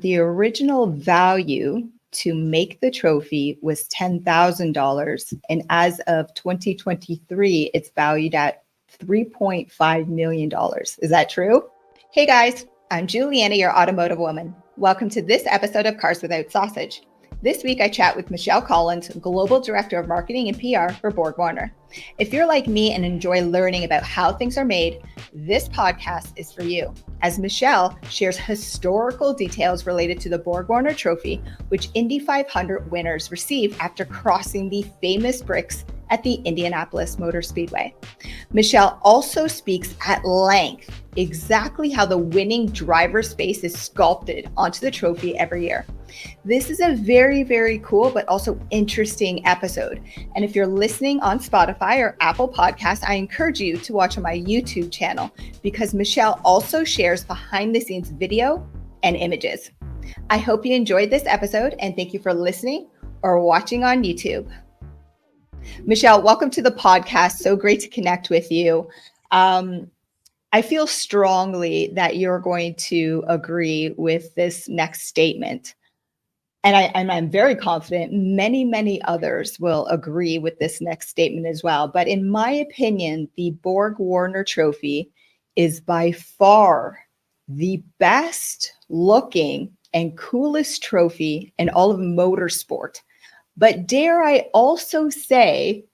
The original value to make the trophy was $10,000. And as of 2023, it's valued at $3.5 million. Is that true? Hey guys, I'm Juliana, your automotive woman. Welcome to this episode of Cars Without Sausage. This week, I chat with Michelle Collins, Global Director of Marketing and PR for BorgWarner. If you're like me and enjoy learning about how things are made, this podcast is for you. As Michelle shares historical details related to the BorgWarner Trophy, which Indy 500 winners receive after crossing the famous bricks at the Indianapolis Motor Speedway. Michelle also speaks at length exactly how the winning driver's face is sculpted onto the trophy every year. This is a very, very cool but also interesting episode. And if you're listening on Spotify or Apple Podcasts, I encourage you to watch on my YouTube channel because Michelle also shares behind the scenes video and images. I hope you enjoyed this episode and thank you for listening or watching on YouTube. Michelle, welcome to the podcast. So great to connect with you. I feel strongly that you're going to agree with this next statement. And I'm very confident many others will agree with this next statement as well. But in my opinion, the BorgWarner Trophy is by far the best looking and coolest trophy in all of motorsport. But dare I also say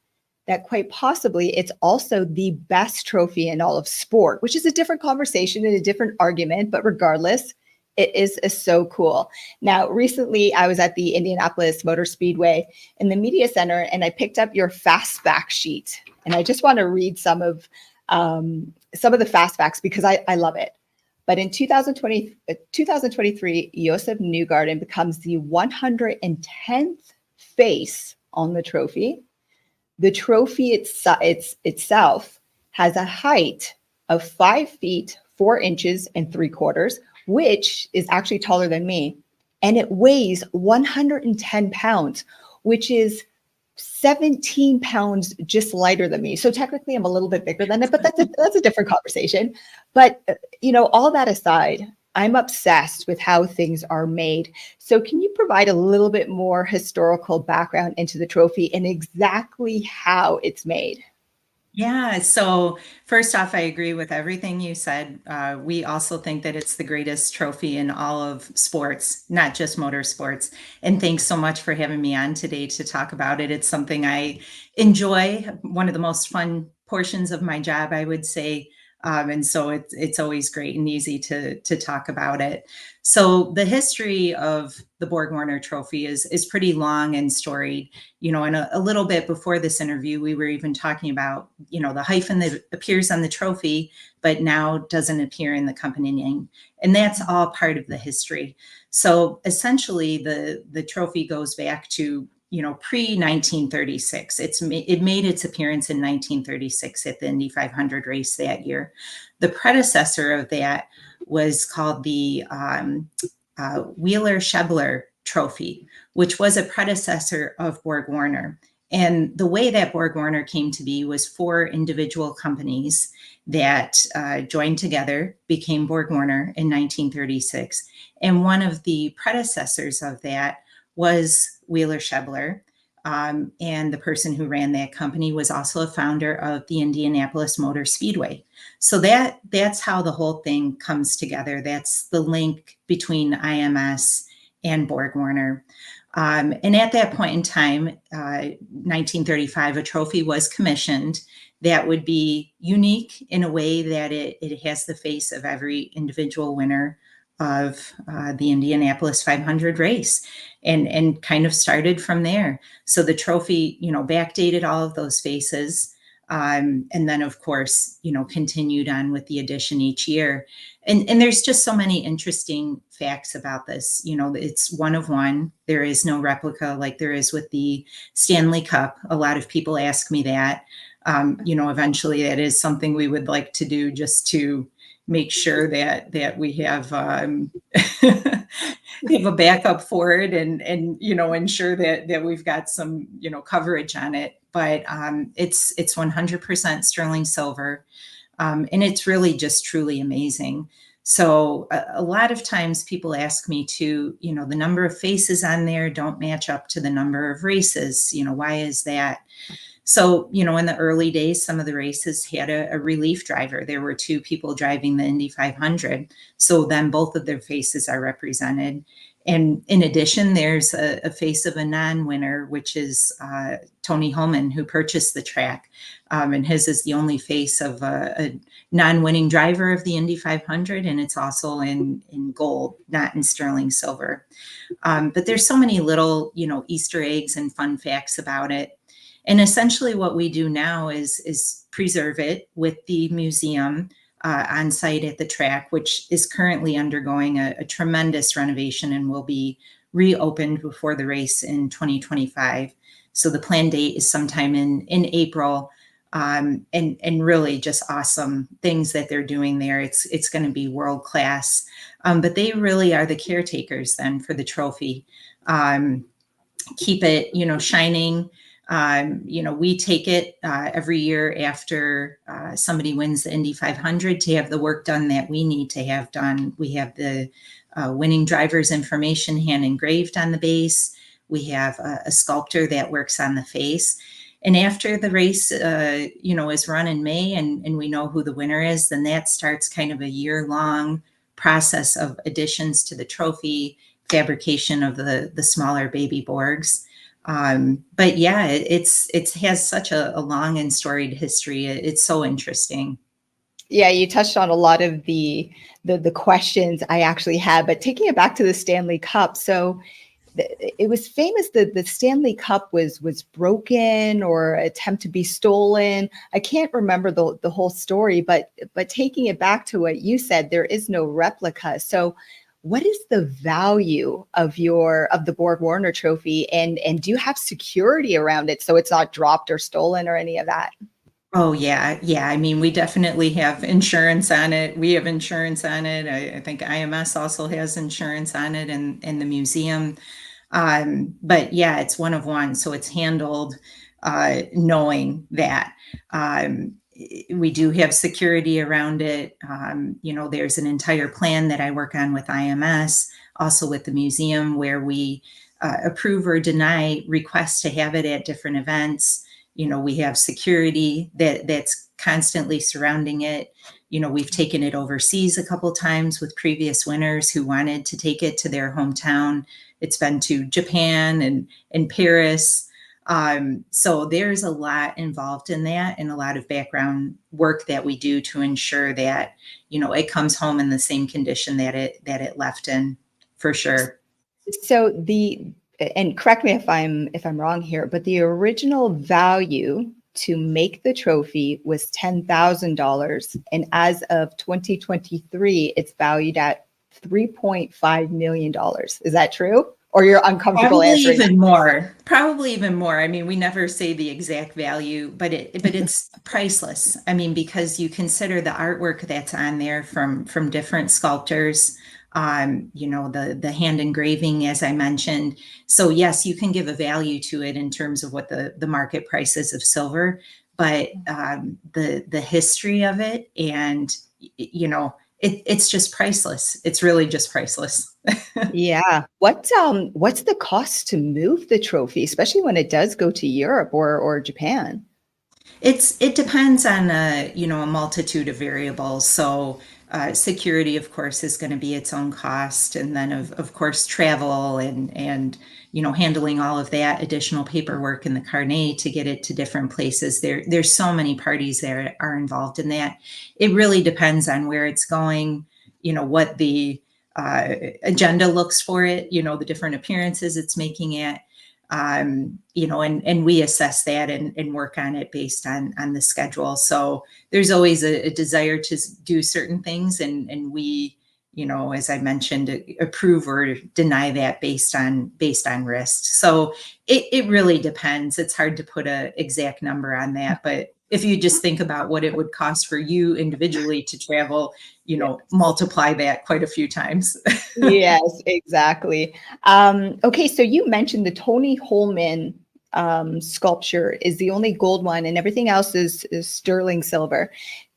that quite possibly it's also the best trophy in all of sport, which is a different conversation and a different argument, but regardless, it is so cool. Now, recently I was at the Indianapolis Motor Speedway in the media center and I picked up your fastback sheet. And I just want to read some of the fastbacks because I love it. But in 2023, Josef Newgarden becomes the 110th face on the trophy. The trophy itself has a height of 5 feet, 4 inches and 3/4, which is actually taller than me. And it weighs 110 pounds, which is 17 pounds just lighter than me. So technically I'm a little bit bigger than it, but that's a different conversation. But, all that aside, I'm obsessed with how things are made. So can you provide a little bit more historical background into the trophy and exactly how it's made? Yeah. So first off, I agree with everything you said. We also think that it's the greatest trophy in all of sports, not just motorsports. And thanks so much for having me on today to talk about it. It's something I enjoy, one of the most fun portions of my job, I would say. And so it's always great and easy to talk about it. So the history of the BorgWarner Trophy is pretty long and storied, and a little bit before this interview, we were even talking about, the hyphen that appears on the trophy, but now doesn't appear in the company name. And that's all part of the history. So essentially the trophy goes back to pre-1936. It made its appearance in 1936 at the Indy 500 race that year. The predecessor of that was called the Wheeler-Shebler Trophy, which was a predecessor of BorgWarner. And the way that BorgWarner came to be was 4 individual companies that joined together, became BorgWarner in 1936. And one of the predecessors of that was Wheeler-Shebler. And the person who ran that company was also a founder of the Indianapolis Motor Speedway. So that's how the whole thing comes together. That's the link between IMS and BorgWarner. And at that point in time, 1935, a trophy was commissioned that would be unique in a way that it has the face of every individual winner of the Indianapolis 500 race and kind of started from there. So the trophy, backdated all of those faces. And then of course, continued on with the addition each year. And there's just so many interesting facts about this. It's one of one. There is no replica like there is with the Stanley Cup. A lot of people ask me that. Eventually that is something we would like to do just to make sure that we have have a backup for it and ensure that we've got some coverage on it. But it's 100% sterling silver, and it's really just truly amazing. So a lot of times people ask me to, the number of faces on there don't match up to the number of races. Why is that? So, in the early days, some of the races had a relief driver. There were two people driving the Indy 500. So then both of their faces are represented. And in addition, there's a face of a non-winner, which is Tony Holman, who purchased the track. And his is the only face of a non-winning driver of the Indy 500. And it's also in gold, not in sterling silver. But there's so many little, Easter eggs and fun facts about it. And essentially what we do now is preserve it with the museum on site at the track, which is currently undergoing a tremendous renovation and will be reopened before the race in 2025. So the planned date is sometime in April, and really just awesome things that they're doing there. It's going to be world class, but they really are the caretakers then for the trophy. Keep it, shining. We take it every year after somebody wins the Indy 500 to have the work done that we need to have done. We have the winning driver's information hand engraved on the base. We have a sculptor that works on the face. And after the race, is run in May and we know who the winner is, then that starts kind of a year-long process of additions to the trophy, fabrication of the smaller baby Borgs. But yeah, it has such a long and storied history. It's so interesting. Yeah, you touched on a lot of the questions I actually had, but taking it back to the Stanley Cup. So it was famous that the Stanley Cup was broken or attempt to be stolen. I can't remember the whole story, but taking it back to what you said, there is no replica. So what is the value of the BorgWarner trophy, and do you have security around it so it's not dropped or stolen or any of that? Oh yeah. I mean, we definitely have insurance on it. We have insurance on it. I think IMS also has insurance on it, and the museum. But yeah, it's one of one, so it's handled knowing that. We do have security around it. There's an entire plan that I work on with IMS, also with the museum, where we approve or deny requests to have it at different events. We have security that's constantly surrounding it. We've taken it overseas a couple times with previous winners who wanted to take it to their hometown. It's been to Japan and Paris. So there's a lot involved in that, and a lot of background work that we do to ensure that, it comes home in the same condition that it left in, for sure. So and correct me if I'm wrong here, but the original value to make the trophy was $10,000, and as of 2023, it's valued at $3.5 million. Is that true? Or you're uncomfortable answering? Probably even more. I mean, we never say the exact value, but it's priceless. I mean, because you consider the artwork that's on there from different sculptors, the hand engraving, as I mentioned. So yes, you can give a value to it in terms of what the market price is of silver, but the history of it, and it's just priceless. It's really just priceless. Yeah. What's the cost to move the trophy, especially when it does go to Europe or Japan? It depends on a multitude of variables. So security, of course, is going to be its own cost, and then of course travel and handling all of that additional paperwork in the carnet to get it to different places. There's so many parties that are involved in that. It really depends on where it's going, what the agenda looks for it, the different appearances it's making at. And we assess that and work on it based on the schedule. So there's always a desire to do certain things, and we, as I mentioned, approve or deny that based on risk. So it really depends. It's hard to put an exact number on that, but if you just think about what it would cost for you individually to travel, multiply that quite a few times. Yes, exactly. Okay, so you mentioned the Tony Holman sculpture is the only gold one, and everything else is sterling silver.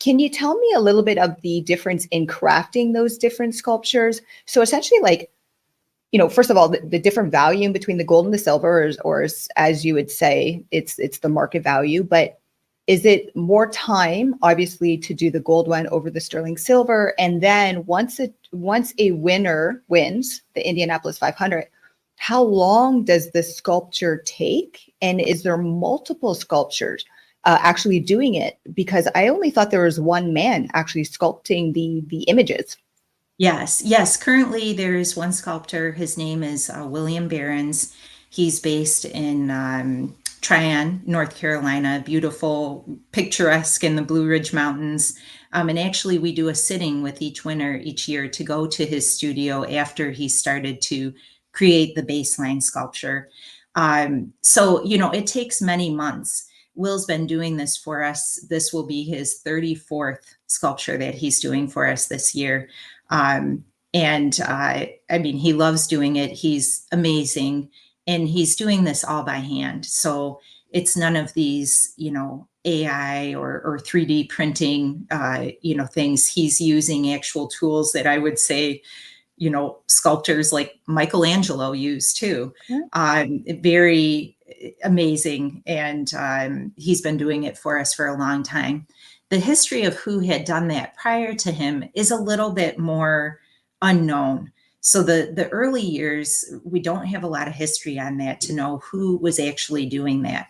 Can you tell me a little bit of the difference in crafting those different sculptures? So essentially, like, first of all, the different value between the gold and the silver, or as you would say, it's the market value. But is it more time, obviously, to do the gold one over the sterling silver? And then once a winner wins the Indianapolis 500, how long does the sculpture take? And is there multiple sculptures actually doing it? Because I only thought there was one man actually sculpting the images. Yes. Currently, there is one sculptor. His name is William Behrens. He's based in Tryon, North Carolina, beautiful, picturesque in the Blue Ridge Mountains. And actually, we do a sitting with each winner each year to go to his studio after he started to create the baseline sculpture. So, it takes many months. Will's been doing this for us. This will be his 34th sculpture that he's doing for us this year. He loves doing it. He's amazing. And he's doing this all by hand. So it's none of these, AI or 3D printing, things. He's using actual tools that I would say, sculptors like Michelangelo use too. Yeah. Very amazing. And he's been doing it for us for a long time. The history of who had done that prior to him is a little bit more unknown. So the early years, we don't have a lot of history on that to know who was actually doing that.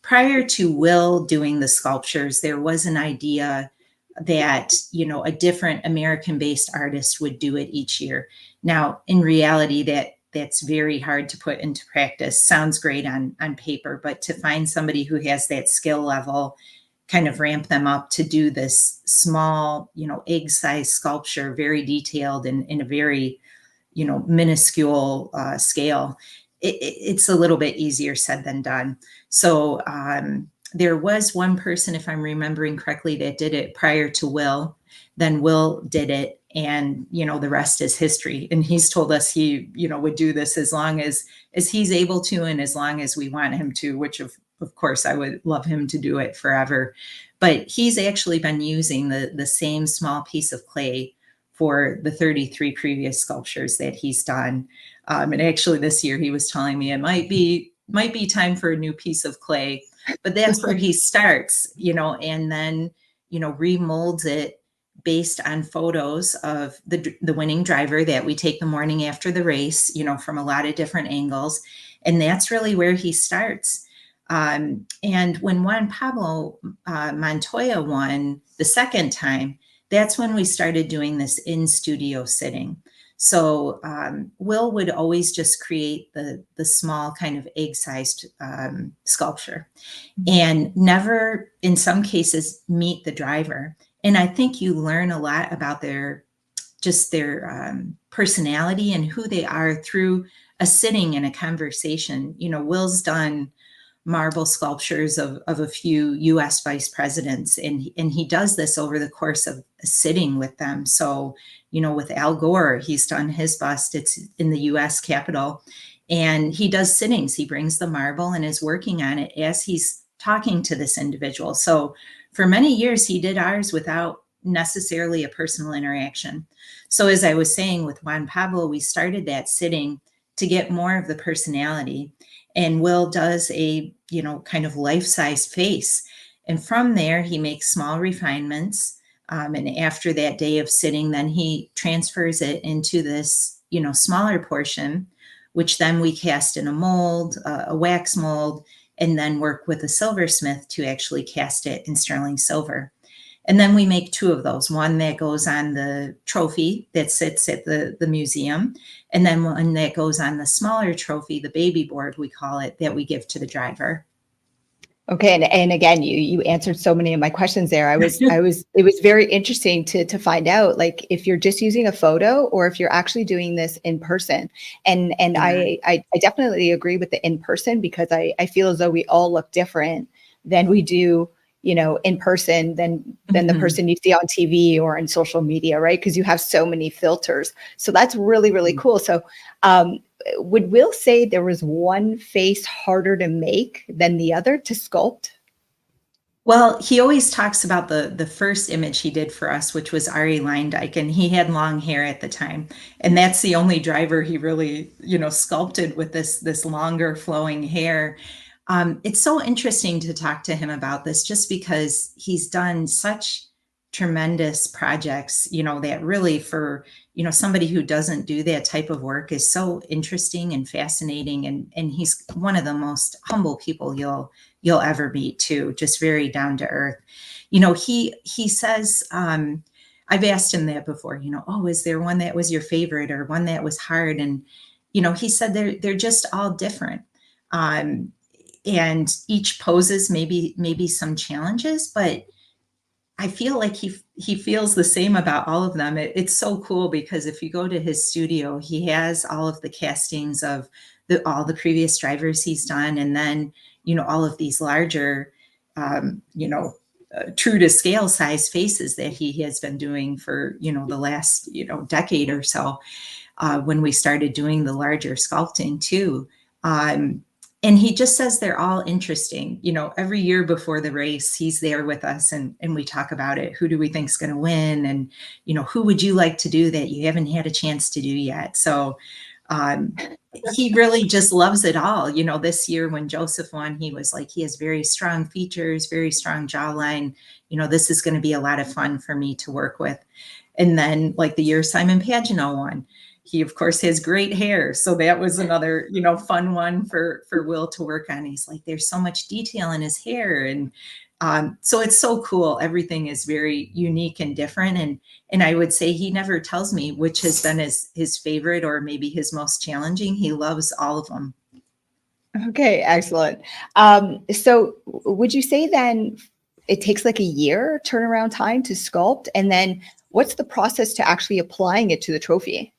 Prior to Will doing the sculptures, there was an idea that, a different American-based artist would do it each year. Now, in reality, that's very hard to put into practice. Sounds great on paper, but to find somebody who has that skill level, kind of ramp them up to do this small, egg-sized sculpture, very detailed and in a very, minuscule scale, it's a little bit easier said than done. So there was one person, if I'm remembering correctly, that did it prior to Will. Then Will did it, and the rest is history. And he's told us he would do this as long as he's able to, and as long as we want him to, which of course I would love him to do it forever. But he's actually been using the same small piece of clay for the 33 previous sculptures that he's done. And actually this year he was telling me it might be time for a new piece of clay, but that's where he starts, and then, remolds it based on photos of the winning driver that we take the morning after the race, from a lot of different angles. And that's really where he starts. And when Juan Pablo Montoya won the second time, that's when we started doing this in-studio sitting. So Will would always just create the small kind of egg-sized sculpture and never, in some cases, meet the driver. And I think you learn a lot about their personality and who they are through a sitting and a conversation. Will's done marble sculptures of a few U.S. vice presidents, and he does this over the course of sitting with them. So, with Al Gore, he's done his bust. It's in the U.S. Capitol, and he does sittings. He brings the marble and is working on it as he's talking to this individual. So for many years, he did ours without necessarily a personal interaction. So as I was saying with Juan Pablo, we started that sitting to get more of the personality. And Will does a, kind of life-size face. And from there, he makes small refinements. And after that day of sitting, then he transfers it into this, smaller portion, which then we cast in a mold, a wax mold, and then work with a silversmith to actually cast it in sterling silver. And then we make two of those, one that goes on the trophy that sits at the museum, and then one that goes on the smaller trophy, the baby board, we call it, that we give to the driver. Okay. And again, you answered so many of my questions there. It was very interesting to find out, like, if you're just using a photo or if you're actually doing this in person. And Yeah. I definitely agree with the in person, because I feel as though we all look different than we do, in person than the person you see on TV or in social media, right? Because you have so many filters. So that's really, really cool. So would Will say there was one face harder to make than the other to sculpt? Well, he always talks about the first image he did for us, which was Ari Leindyke, and he had long hair at the time, and that's the only driver he really, sculpted with this longer flowing hair. It's so interesting to talk to him about this, just because he's done such tremendous projects, that really for somebody who doesn't do that type of work is so interesting and fascinating, and he's one of the most humble people you'll ever meet too, just very down to earth. He says, I've asked him that before, oh, is there one that was your favorite or one that was hard? And he said they're just all different. um, and each poses maybe some challenges, but I feel like he feels the same about all of them. It's so cool because if you go to his studio, he has all of the castings of all the previous drivers he's done, and then all of these larger, um, you know, true to scale size faces that he has been doing for the last decade or so. When we started doing the larger sculpting too. Um, and he just says they're all interesting. Every year before the race, he's there with us, and we talk about it. Who do we think's going to win? And, who would you like to do that you haven't had a chance to do yet? So um, he really just loves it all. This year when Joseph won, he was like, he has very strong features, very strong jawline. This is going to be a lot of fun for me to work with. And then like the year Simon Pagenaud won, he of course has great hair. So that was another, fun one for Will to work on. He's like, there's so much detail in his hair. And so it's so cool. Everything is very unique and different. And I would say he never tells me which has been his favorite or maybe his most challenging. He loves all of them. Okay, excellent. So would you say then it takes like a year turnaround time to sculpt? And then what's the process to actually applying it to the trophy?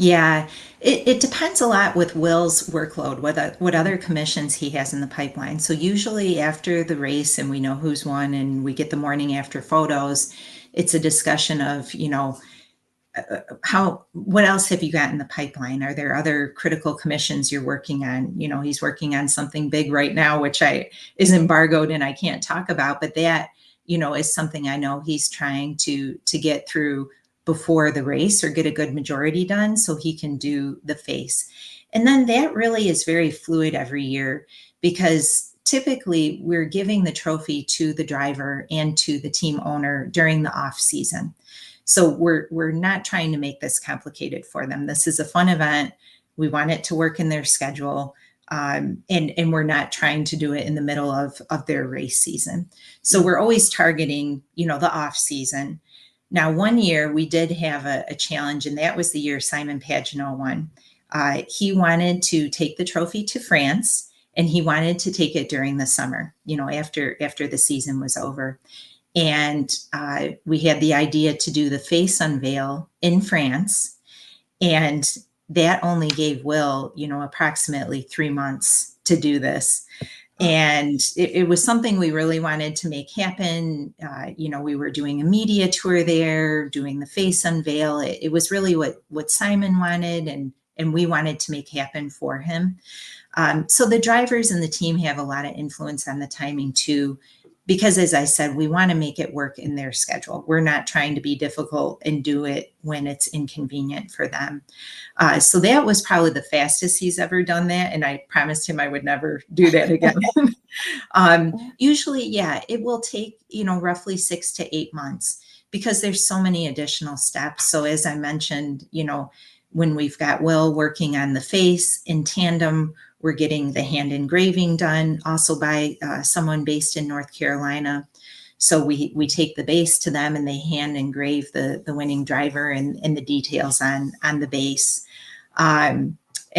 Yeah, it depends a lot with Will's workload, what other commissions he has in the pipeline. So usually after the race and we know who's won and we get the morning after photos, it's a discussion of, what else have you got in the pipeline? Are there other critical commissions you're working on? He's working on something big right now, which is embargoed and I can't talk about, but that, is something I know he's trying to get through before the race or get a good majority done so he can do the face. And then that really is very fluid every year because typically we're giving the trophy to the driver and to the team owner during the off season. So we're not trying to make this complicated for them. This is a fun event. We want it to work in their schedule. And we're not trying to do it in the middle of their race season. So we're always targeting, the off season. Now, one year we did have a challenge, and that was the year Simon Pagenaud won. He wanted to take the trophy to France, and he wanted to take it during the summer, after the season was over. And we had the idea to do the face unveil in France. And that only gave Will, approximately 3 months to do this. And it was something we really wanted to make happen. We were doing a media tour there, doing the face unveil. It was really what Simon wanted, and we wanted to make happen for him. So the drivers and the team have a lot of influence on the timing too, because as I said, we want to make it work in their schedule. We're not trying to be difficult and do it when it's inconvenient for them. So that was probably the fastest he's ever done that. And I promised him I would never do that again. Usually, yeah, it will take, roughly 6 to 8 months because there's so many additional steps. So as I mentioned, when we've got Will working on the face in tandem, we're getting the hand engraving done also by someone based in North Carolina. So we take the base to them and they hand engrave the winning driver and the details on the base. And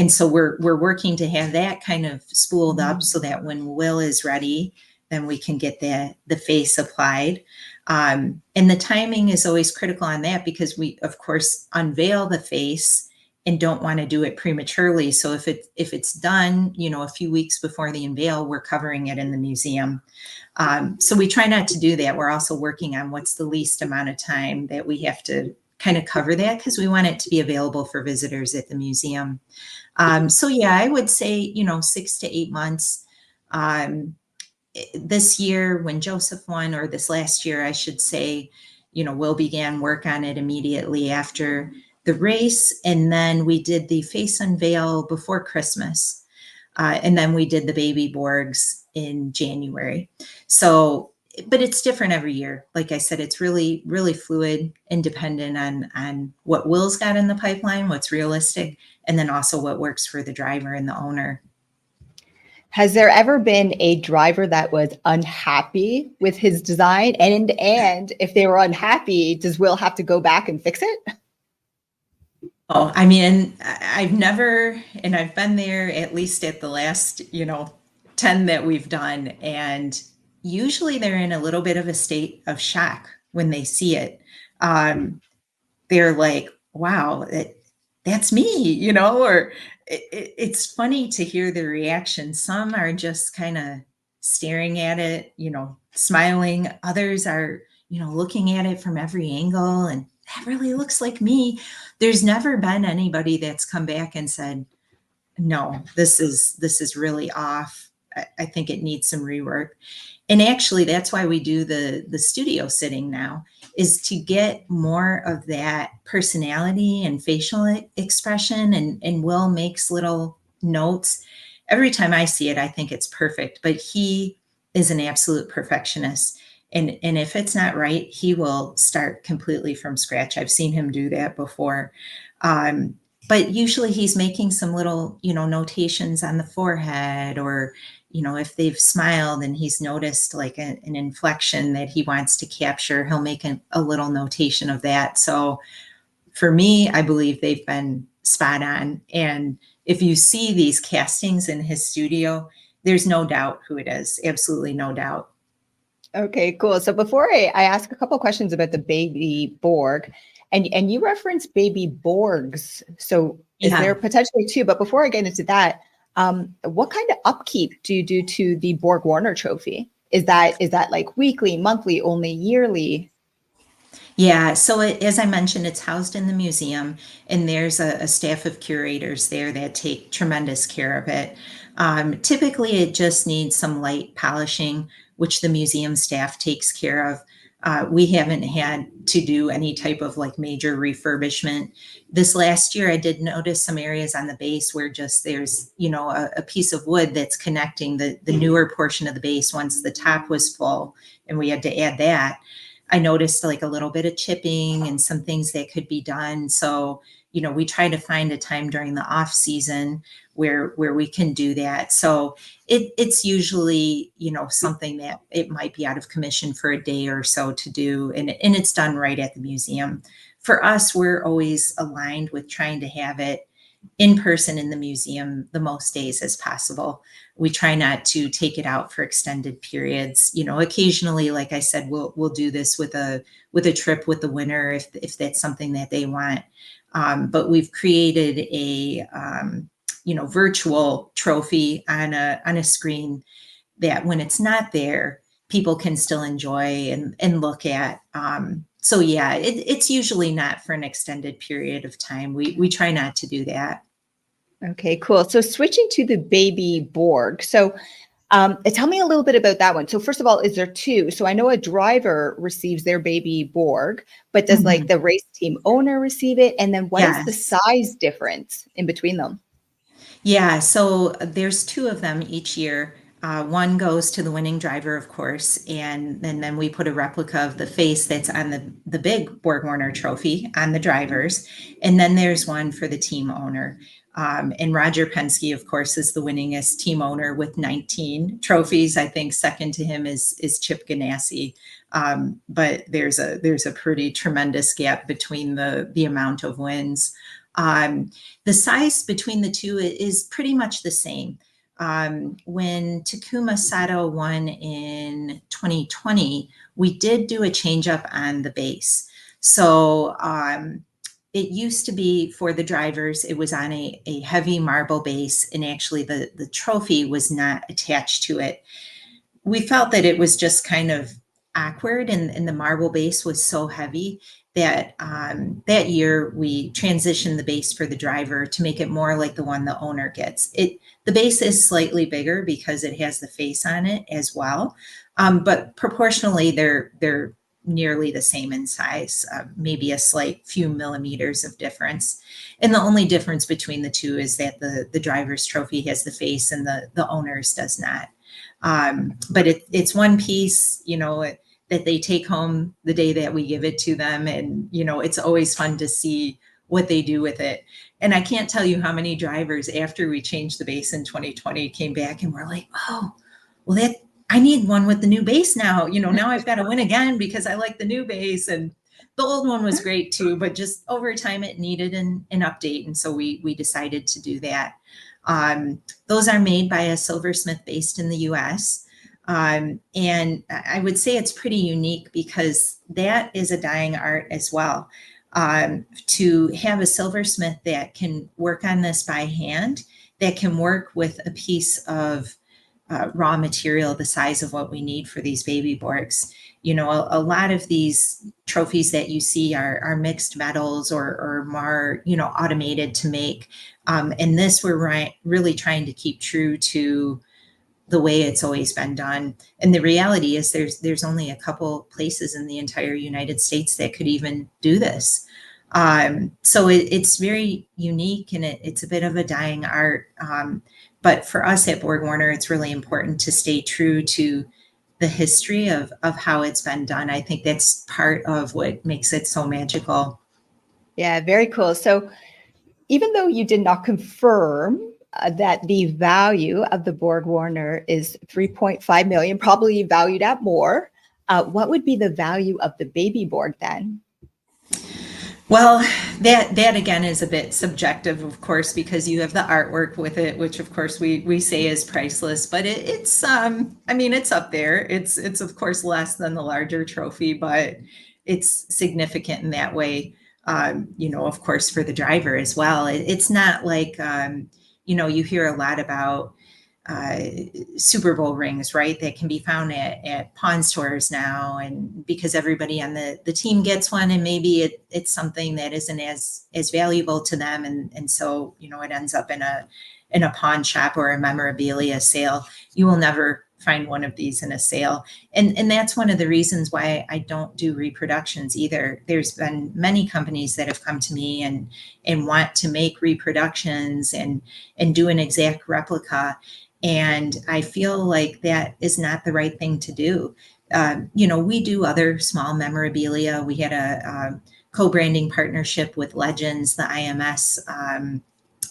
so we're working to have that kind of spooled up so that when Will is ready, then we can get the face applied. And the timing is always critical on that because we, of course, unveil the face and don't want to do it prematurely. So if it's done, a few weeks before the unveil, we're covering it in the museum. So we try not to do that. We're also working on what's the least amount of time that we have to kind of cover that because we want it to be available for visitors at the museum. So yeah, I would say, 6 to 8 months. this year when Joseph won, or this last year, I should say, Will began work on it immediately after the race. And then we did the face unveil before Christmas. And then we did the baby Borgs in January. So, but it's different every year. Like I said, it's really, really fluid and dependent on what Will's got in the pipeline, what's realistic, and then also what works for the driver and the owner. Has there ever been a driver that was unhappy with his design? And if they were unhappy, does Will have to go back and fix it? Oh, I mean, I've never, and I've been there at least at the last, 10 that we've done. And usually they're in a little bit of a state of shock when they see it. They're like, wow, that's me, or it's funny to hear the reaction. Some are just kind of staring at it, smiling. Others are, looking at it from every angle, and that really looks like me. There's never been anybody that's come back and said, no, this is really off. I think it needs some rework. And actually, that's why we do the studio sitting now, is to get more of that personality and facial expression. And Will makes little notes. Every time I see it, I think it's perfect. But he is an absolute perfectionist. And if it's not right, he will start completely from scratch. I've seen him do that before. But usually he's making some little, notations on the forehead, or, if they've smiled and he's noticed like an inflection that he wants to capture, he'll make a little notation of that. So for me, I believe they've been spot on. And if you see these castings in his studio, there's no doubt who it is. Absolutely no doubt. Okay, cool. So before I ask a couple of questions about the baby Borg, and you referenced baby Borgs. So is there potentially two? But before I get into that, what kind of upkeep do you do to the BorgWarner trophy? Is that like weekly, monthly, only yearly? Yeah, so as I mentioned, it's housed in the museum, and there's a staff of curators there that take tremendous care of it. Typically, it just needs some light polishing, which the museum staff takes care of. We haven't had to do any type of like major refurbishment. This last year, I did notice some areas on the base where just there's, a piece of wood that's connecting the newer portion of the base once the top was full, and we had to add that. I noticed like a little bit of chipping and some things that could be done. So, we try to find a time during the off season where we can do that. So it's usually, something that it might be out of commission for a day or so to do. And it's done right at the museum. For us, we're always aligned with trying to have it in person in the museum the most days as possible. We try not to take it out for extended periods. Occasionally, like I said, we'll do this with a trip with the winner if that's something that they want. But we've created a virtual trophy on a screen that when it's not there, people can still enjoy and look at. So yeah, it's usually not for an extended period of time. We try not to do that. Okay, cool. So switching to the baby Borg. So tell me a little bit about that one. So first of all, is there two? So I know a driver receives their baby Borg, but does like the race team owner receive it? And then what is the size difference in between them? Yeah, so there's two of them each year. One goes to the winning driver, of course, and then we put a replica of the face that's on the big BorgWarner trophy on the drivers. And then there's one for the team owner. And Roger Penske, of course, is the winningest team owner with 19 trophies. I think second to him is Chip Ganassi. But there's a pretty tremendous gap between the amount of wins. The size between the two is pretty much the same. When Takuma Sato won in 2020, we did do a change up on the base. So it used to be for the drivers, it was on a heavy marble base, and actually the trophy was not attached to it. We felt that it was just kind of awkward, and the marble base was so heavy that that year we transitioned the base for the driver to make it more like the one the owner gets. The base is slightly bigger because it has the face on it as well, but proportionally they're nearly the same in size, maybe a slight few millimeters of difference. And the only difference between the two is that the driver's trophy has the face and the owner's does not. But it's one piece, that they take home the day that we give it to them. And, it's always fun to see what they do with it. And I can't tell you how many drivers after we changed the base in 2020 came back and were like, oh, well, I need one with the new base now. Now I've got to win again because I like the new base. And the old one was great too, but just over time it needed an update. And so we decided to do that. Those are made by a silversmith based in the US. And I would say it's pretty unique because that is a dying art as well. To have a silversmith that can work on this by hand, that can work with a piece of raw material the size of what we need for these baby Borgs. A lot of these trophies that you see are mixed metals or more, automated to make. And this we're really trying to keep true to the way it's always been done. And the reality is there's only a couple places in the entire United States that could even do this. So it's very unique and it's a bit of a dying art. But for us at BorgWarner, it's really important to stay true to the history of how it's been done. I think that's part of what makes it so magical. Yeah, very cool. So even though you did not confirm that the value of the BorgWarner is 3.5 million, probably valued at more, what would be the value of the baby Borg then? Well, that again is a bit subjective, of course, because you have the artwork with it, which of course we say is priceless, but it's it's up there. It's of course less than the larger trophy, but it's significant in that way. Of course, for the driver as well. It's not like you hear a lot about Super Bowl rings, right? That can be found at pawn stores now. And because everybody on the team gets one, and maybe it's something that isn't as valuable to them. And so, it ends up in a pawn shop or a memorabilia sale. You will never find one of these in a sale. And that's one of the reasons why I don't do reproductions either. There's been many companies that have come to me and want to make reproductions and do an exact replica. And I feel like that is not the right thing to do. We do other small memorabilia. We had a co-branding partnership with Legends, the IMS,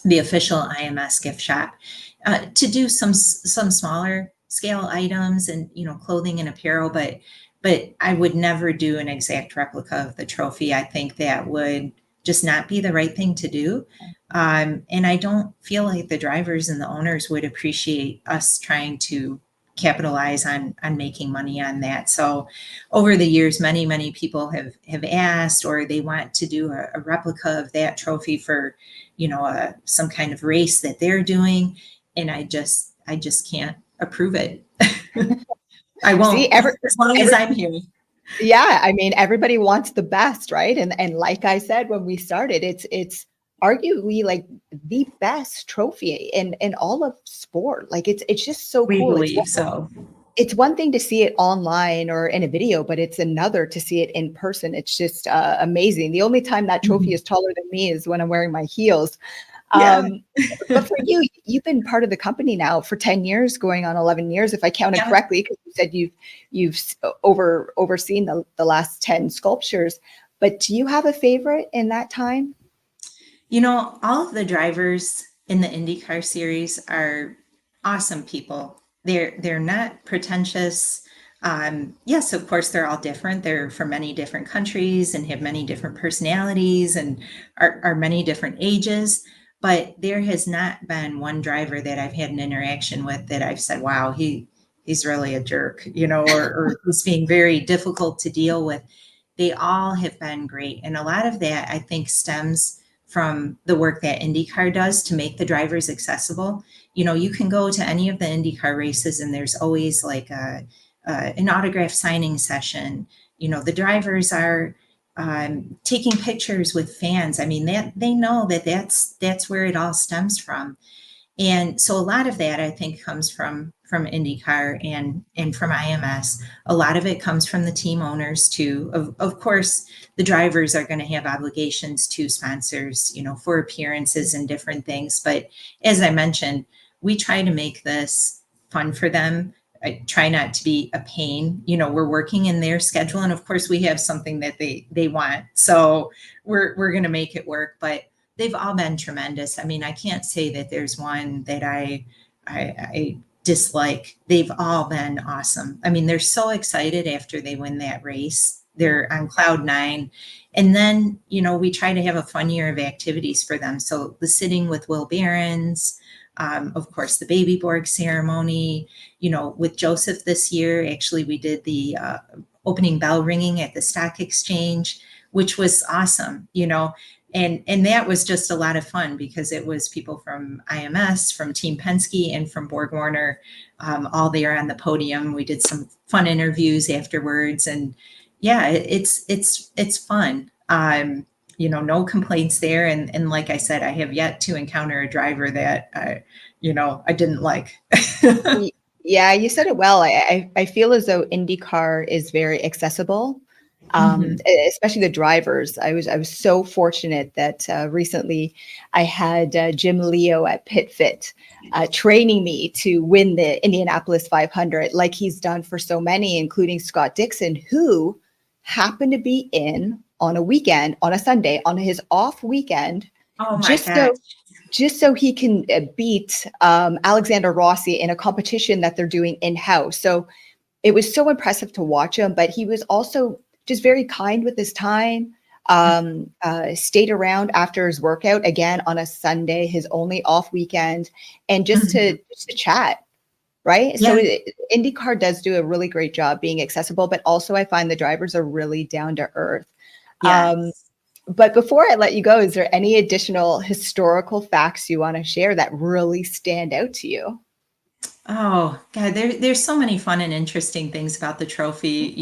the official IMS gift shop, to do some smaller scale items and clothing and apparel. But I would never do an exact replica of the trophy. I think that would just not be the right thing to do. And I don't feel like the drivers and the owners would appreciate us trying to capitalize on making money on that. So over the years, many people have asked, or they want to do a replica of that trophy for, some kind of race that they're doing. And I just can't approve it. I won't. See, as long as I'm here. Yeah, everybody wants the best, right? And like I said when we started, it's arguably like the best trophy in all of sport. Like it's just so cool. We believe so. It's one thing to see it online or in a video, but it's another to see it in person. It's just amazing. The only time that trophy is taller than me is when I'm wearing my heels. Yeah. But for you, you've been part of the company now for 10 years, going on 11 years, if I counted correctly, because you said you've overseen the last 10 sculptures. But do you have a favorite in that time? All of the drivers in the IndyCar series are awesome people. They're not pretentious. Yes, of course, they're all different. They're from many different countries and have many different personalities and are many different ages. But there has not been one driver that I've had an interaction with that I've said, wow, he's really a jerk, or he's being very difficult to deal with. They all have been great. And a lot of that, I think, stems from the work that IndyCar does to make the drivers accessible. You can go to any of the IndyCar races and there's always like an autograph signing session. The drivers are taking pictures with fans. I mean, that they know that that's where it all stems from. And so a lot of that I think comes from IndyCar and from IMS. A lot of it comes from the team owners too. Of course, the drivers are going to have obligations to sponsors, for appearances and different things. But as I mentioned, we try to make this fun for them. I try not to be a pain. We're working in their schedule, and of course, we have something that they want, so we're going to make it work. But they've all been tremendous. I mean, I can't say that there's one that I dislike. They've all been awesome. I mean, they're so excited after they win that race. They're on cloud nine. And then, we try to have a fun year of activities for them. So the sitting with Will Behrens, of course, the baby Borg ceremony, with Joseph this year, actually, we did the opening bell ringing at the stock exchange, which was awesome, and that was just a lot of fun because it was people from IMS, from Team Penske, and from BorgWarner, all there on the podium. We did some fun interviews afterwards, and yeah, it's fun. No complaints there. And like I said, I have yet to encounter a driver that I didn't like. Yeah, you said it well. I feel as though IndyCar is very accessible. Especially the drivers. I was so fortunate that recently I had Jim Leo at PitFit training me to win the Indianapolis 500, like he's done for so many, including Scott Dixon, who happened to be in on a weekend, on a Sunday, on his off weekend, Oh my gosh. just so he can beat Alexander Rossi in a competition that they're doing in-house. So it was so impressive to watch him, but he was also just very kind with his time, stayed around after his workout again on a Sunday, his only off weekend, and just to chat. Right. Yeah. So IndyCar does do a really great job being accessible, but also I find the drivers are really down to earth. Yes. But before I let you go, is there any additional historical facts you want to share that really stand out to you? Oh God, there's so many fun and interesting things about the trophy.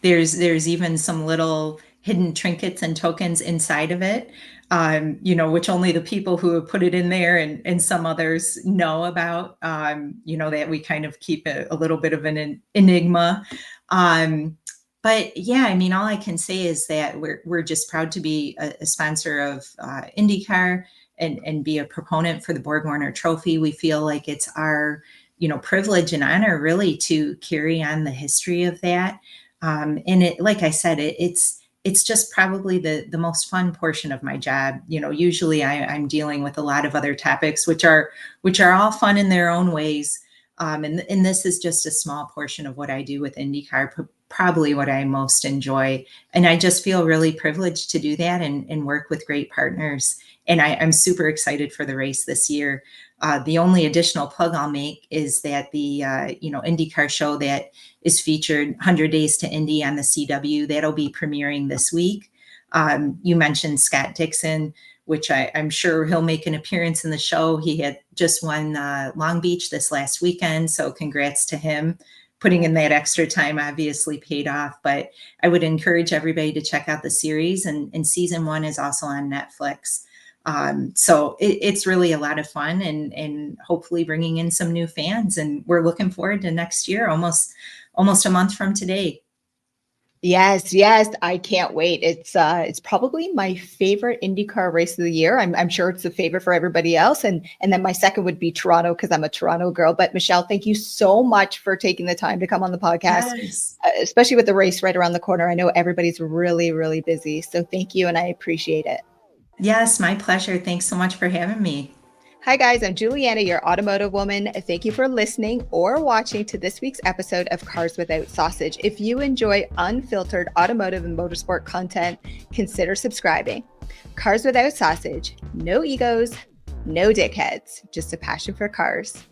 There's even some little hidden trinkets and tokens inside of it, which only the people who have put it in there and some others know about, that we kind of keep a little bit of an enigma. But yeah, I mean, all I can say is that we're just proud to be a sponsor of IndyCar and be a proponent for the BorgWarner trophy. We feel like it's our privilege and honor really to carry on the history of that. And it, like I said, it's just probably the most fun portion of my job. Usually I'm dealing with a lot of other topics, which are all fun in their own ways. And this is just a small portion of what I do with IndyCar, probably what I most enjoy. And I just feel really privileged to do that and work with great partners. And I'm super excited for the race this year. The only additional plug I'll make is that the IndyCar show that is featured 100 Days to Indy on the CW, that'll be premiering this week. You mentioned Scott Dixon, which I'm sure he'll make an appearance in the show. He had just won Long Beach this last weekend, so congrats to him. Putting in that extra time obviously paid off, but I would encourage everybody to check out the series, and season 1 is also on Netflix. So it's really a lot of fun and hopefully bringing in some new fans, and we're looking forward to next year, almost a month from today. Yes, I can't wait. It's probably my favorite IndyCar race of the year. I'm sure it's a favorite for everybody else, and then my second would be Toronto because I'm a Toronto girl. But Michelle, thank you so much for taking the time to come on the podcast, yes. Especially with the race right around the corner. I know everybody's really, really busy, so thank you, and I appreciate it. Yes, my pleasure. Thanks so much for having me. Hi guys, I'm Juliana, your automotive woman. Thank you for listening or watching to this week's episode of Cars Without Sausage. If you enjoy unfiltered automotive and motorsport content, consider subscribing. Cars Without Sausage, no egos, no dickheads, just a passion for cars.